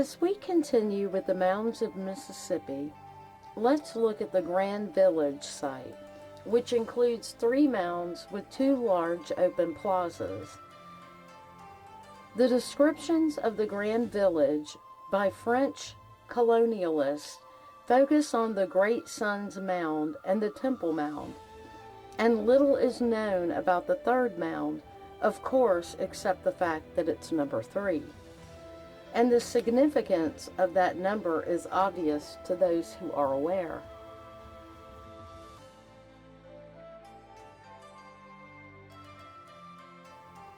As we continue with the Mounds of Mississippi, let's look at the Grand Village site, which includes 3 mounds with 2 large open plazas. The descriptions of the Grand Village by French colonialists focus on the Great Sun's Mound and the Temple Mound, and little is known about the 3rd mound, of course, except the fact that it's number 3. And the significance of that number is obvious to those who are aware.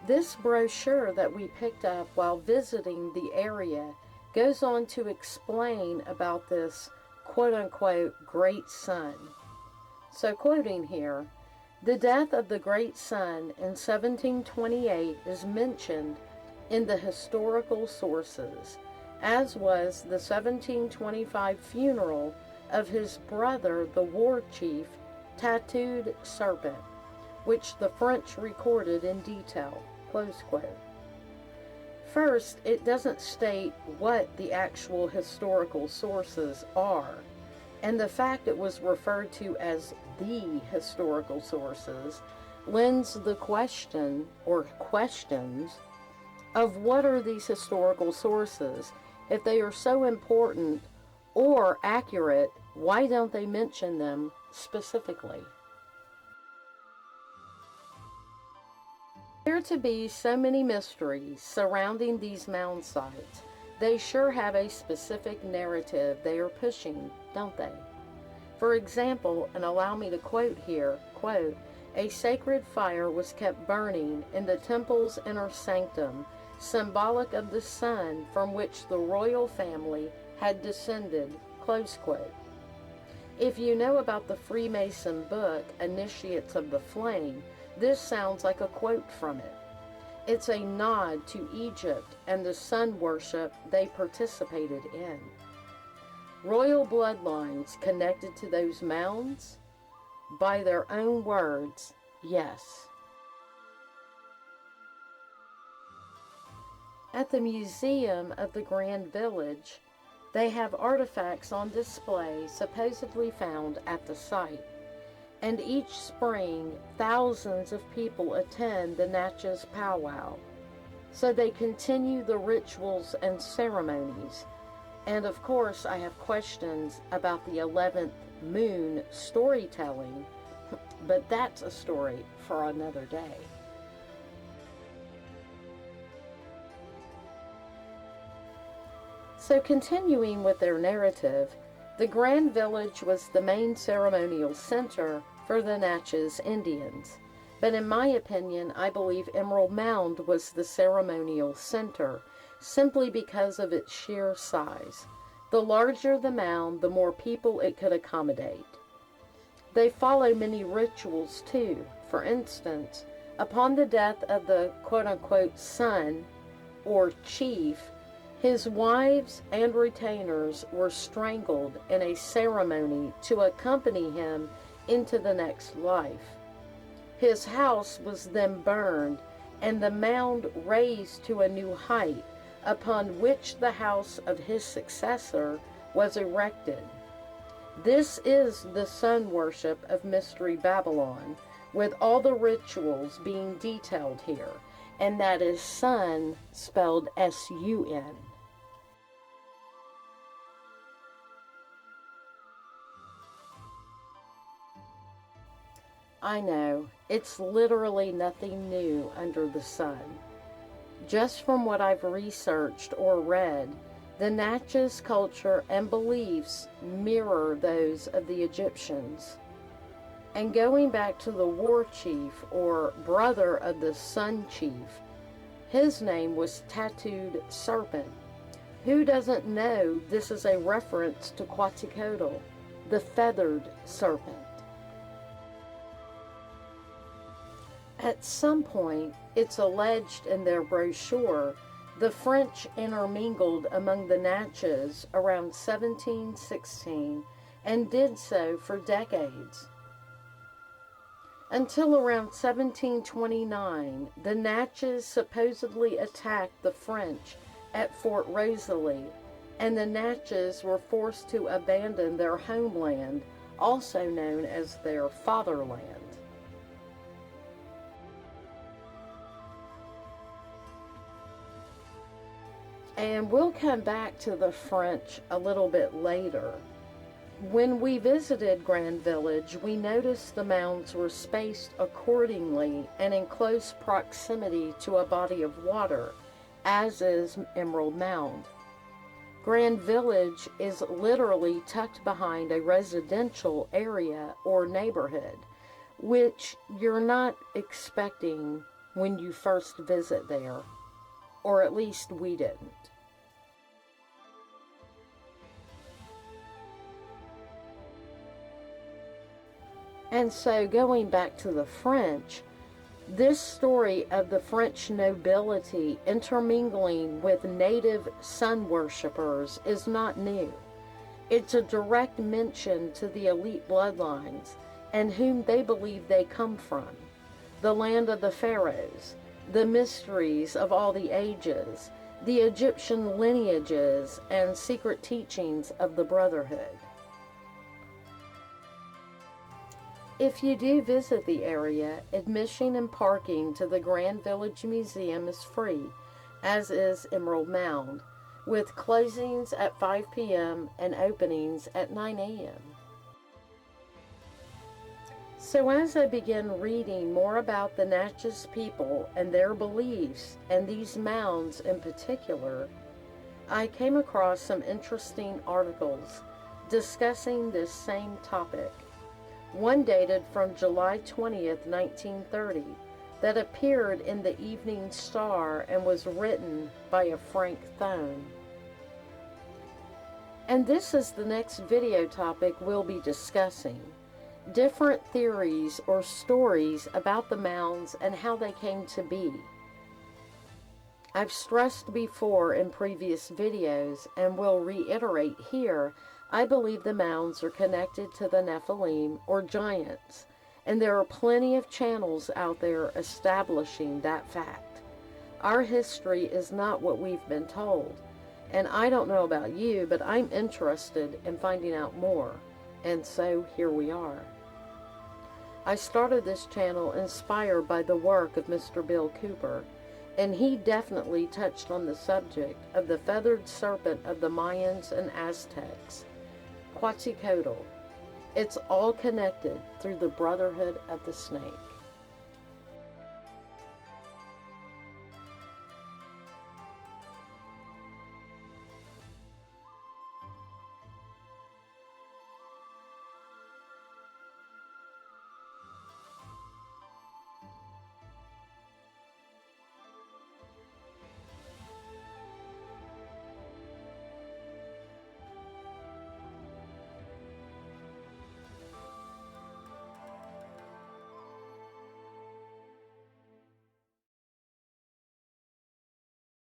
This brochure that we picked up while visiting the area goes on to explain about this quote-unquote great sun. So quoting here, the death of the great sun in 1728 is mentioned in the historical sources, as was the 1725 funeral of his brother, the war chief, Tattooed Serpent, which the French recorded in detail. Close quote. First, it doesn't state what the actual historical sources are, and the fact it was referred to as the historical sources lends the question, or questions, of what are these historical sources? If they are so important or accurate, why don't they mention them specifically? There to be so many mysteries surrounding these mound sites, they sure have a specific narrative they are pushing, don't they? For example, and allow me to quote here, quote, "A sacred fire was kept burning in the temple's inner sanctum, symbolic of the sun from which the royal family had descended," close quote. If you know about the Freemason book, Initiates of the Flame, this sounds like a quote from it. It's a nod to Egypt and the sun worship they participated in. Royal bloodlines connected to those mounds? By their own words, yes. At the Museum of the Grand Village, they have artifacts on display supposedly found at the site. And each spring, thousands of people attend the Natchez powwow. So they continue the rituals and ceremonies. And of course, I have questions about the 11th moon storytelling, but that's a story for another day. So continuing with their narrative, the Grand Village was the main ceremonial center for the Natchez Indians. But in my opinion, I believe Emerald Mound was the ceremonial center, simply because of its sheer size. The larger the mound, the more people it could accommodate. They follow many rituals too. For instance, upon the death of the quote-unquote son or chief, his wives and retainers were strangled in a ceremony to accompany him into the next life. His house was then burned and the mound raised to a new height, upon which the house of his successor was erected. This is the sun worship of Mystery Babylon, with all the rituals being detailed here, and that is sun spelled S-U-N. I know, it's literally nothing new under the sun. Just from what I've researched or read, the Natchez culture and beliefs mirror those of the Egyptians. And going back to the war chief, or brother of the sun chief, his name was Tattooed Serpent. Who doesn't know this is a reference to Quetzalcoatl, the feathered serpent? At some point, it's alleged in their brochure, the French intermingled among the Natchez around 1716 and did so for decades. Until around 1729, the Natchez supposedly attacked the French at Fort Rosalie, and the Natchez were forced to abandon their homeland, also known as their fatherland. And we'll come back to the French a little bit later. When we visited Grand Village, we noticed the mounds were spaced accordingly and in close proximity to a body of water, as is Emerald Mound. Grand Village is literally tucked behind a residential area or neighborhood, which you're not expecting when you first visit there, or at least we didn't. And so, going back to the French, this story of the French nobility intermingling with native sun worshippers is not new. It's a direct mention to the elite bloodlines and whom they believe they come from, the land of the pharaohs, the mysteries of all the ages, the Egyptian lineages, and secret teachings of the Brotherhood. If you do visit the area, admission and parking to the Grand Village Museum is free, as is Emerald Mound, with closings at 5 p.m. and openings at 9 a.m. So as I began reading more about the Natchez people and their beliefs, and these mounds in particular, I came across some interesting articles discussing this same topic. One dated from July 20th, 1930, that appeared in the Evening Star and was written by a Frank Thone. And this is the next video topic we'll be discussing. Different theories or stories about the mounds and how they came to be. I've stressed before in previous videos, and will reiterate here, I believe the mounds are connected to the Nephilim or giants, and there are plenty of channels out there establishing that fact. Our history is not what we've been told, and I don't know about you, but I'm interested in finding out more, and so here we are. I started this channel inspired by the work of Mr. Bill Cooper, and he definitely touched on the subject of the feathered serpent of the Mayans and Aztecs, Quetzalcoatl. It's all connected through the Brotherhood of the Snake.